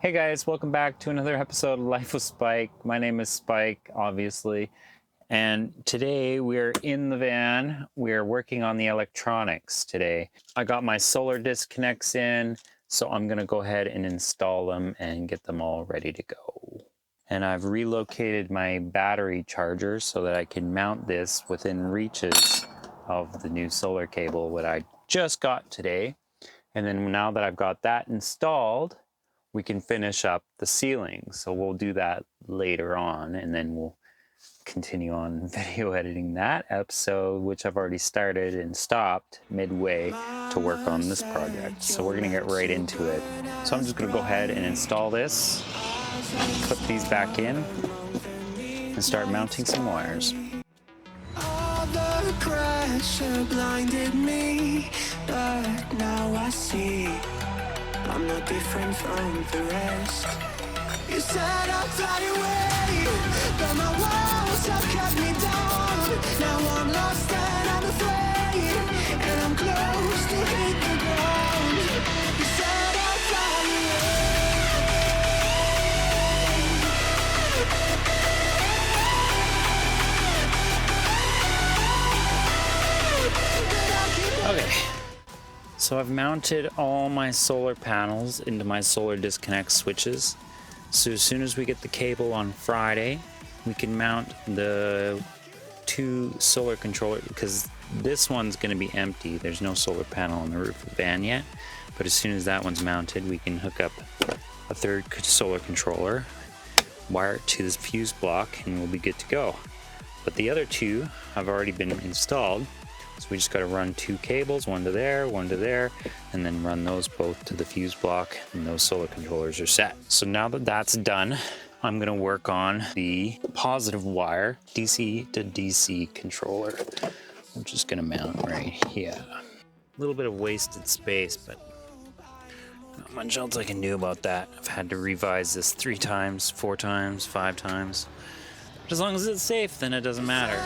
Hey guys, welcome back to another episode of Life with Spike. My name is Spike, obviously, and today we're in the van. We're working on the electronics today. I got my solar disconnects in, so I'm gonna go ahead and install them and get them all ready to go. And I've relocated my battery charger so that I can mount this within reaches of the new solar cable that I just got today. And then now that I've got that installed, we can finish up the ceiling. So we'll do that later on, and then we'll continue on video editing that episode, which I've already started and stopped midway to work on this project. So we're gonna get right into it. So I'm just gonna go ahead and install this, put these back in, and start mounting some wires. All the pressure blinded me, but now I see I'm no different from the rest. You said I'd fly away, but my walls have kept me down. Now I'm lost and I'm afraid, and I'm close to hit the ground. You said I'd fly away. Okay. So I've mounted all my solar panels into my solar disconnect switches. So as soon as we get the cable on Friday, we can mount the two solar controllers, because this one's going to be empty. There's no solar panel on the roof of the van yet. But as soon as that one's mounted, we can hook up a third solar controller, wire it to this fuse block, and we'll be good to go. But the other two have already been installed. So we just got to run two cables, one to there, and then run those both to the fuse block, and those solar controllers are set. So now that that's done, I'm going to work on the positive wire DC to DC controller. I'm just going to mount right here. A little bit of wasted space, but not much else I can do about that. I've had to revise this 3 times, 4 times, 5 times. But as long as it's safe, then it doesn't matter.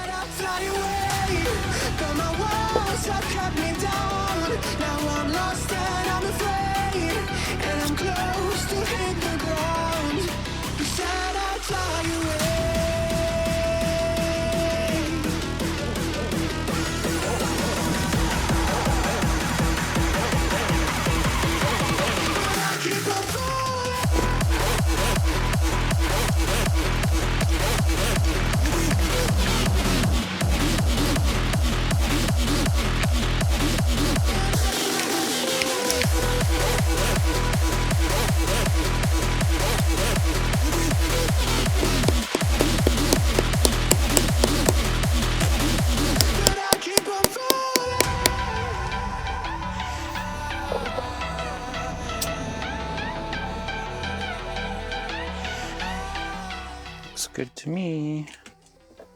Looks good to me.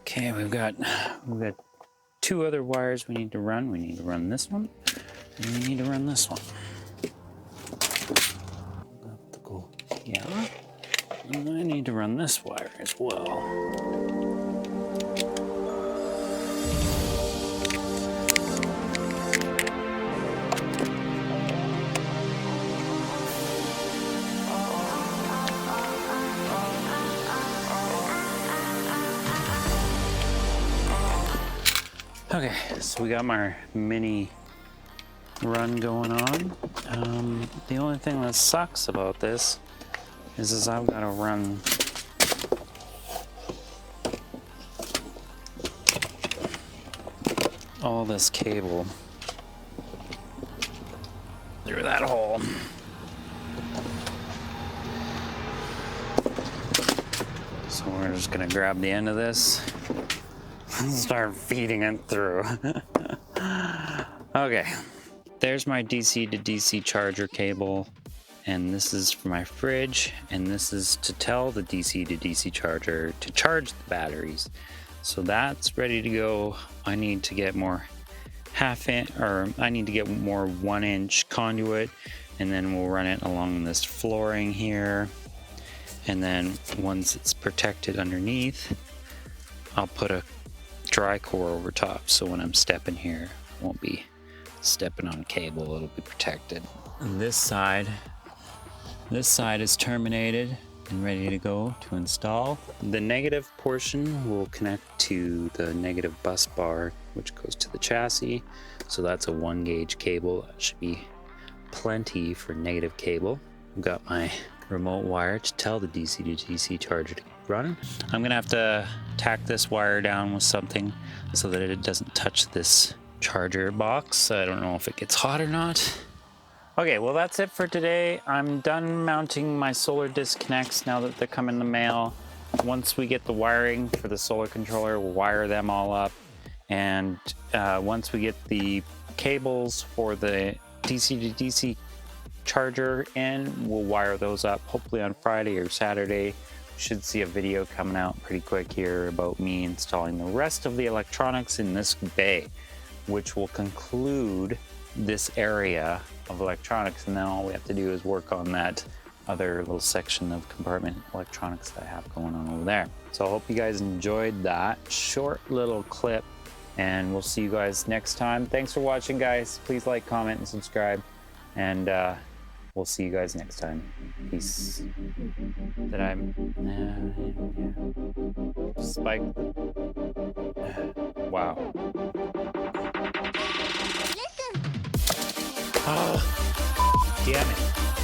Okay, we've got 2 other wires we need to run. We need to run this one, and we need to run this one. Yeah, and I need to run this wire as well. Okay, so we got my mini run going on. The only thing that sucks about this is I've got to run all this cable through that hole. So we're just gonna grab the end of this and start feeding it through. Okay, there's my DC to DC charger cable, and this is for my fridge, and this is to tell the DC to DC charger to charge the batteries. So that's ready to go. I need to get more I need to get more 1-inch conduit, and then we'll run it along this flooring here. And then once it's protected underneath, I'll put a dry core over top, so when I'm stepping here, I won't be stepping on cable, it'll be protected. On this side, This side is terminated and ready to go to install. The negative portion will connect to the negative bus bar, which goes to the chassis. So that's a 1 gauge cable. That should be plenty for negative cable. I've got my remote wire to tell the DC2DC charger to run. I'm gonna have to tack this wire down with something so that it doesn't touch this charger box. I don't know if it gets hot or not. Okay, well that's it for today. I'm done mounting my solar disconnects now that they come in the mail. Once we get the wiring for the solar controller, we'll wire them all up. And once we get the cables for the DC to DC charger in, we'll wire those up hopefully on Friday or Saturday. Should see a video coming out pretty quick here about me installing the rest of the electronics in this bay, which will conclude this area of electronics, and then all we have to do is work on that other little section of compartment electronics that I have going on over there. So I hope you guys enjoyed that short little clip, and we'll see you guys next time. Thanks for watching, guys. Please like, comment, and subscribe, and we'll see you guys next time. Peace. Did I spike? Wow. Oh, damn it.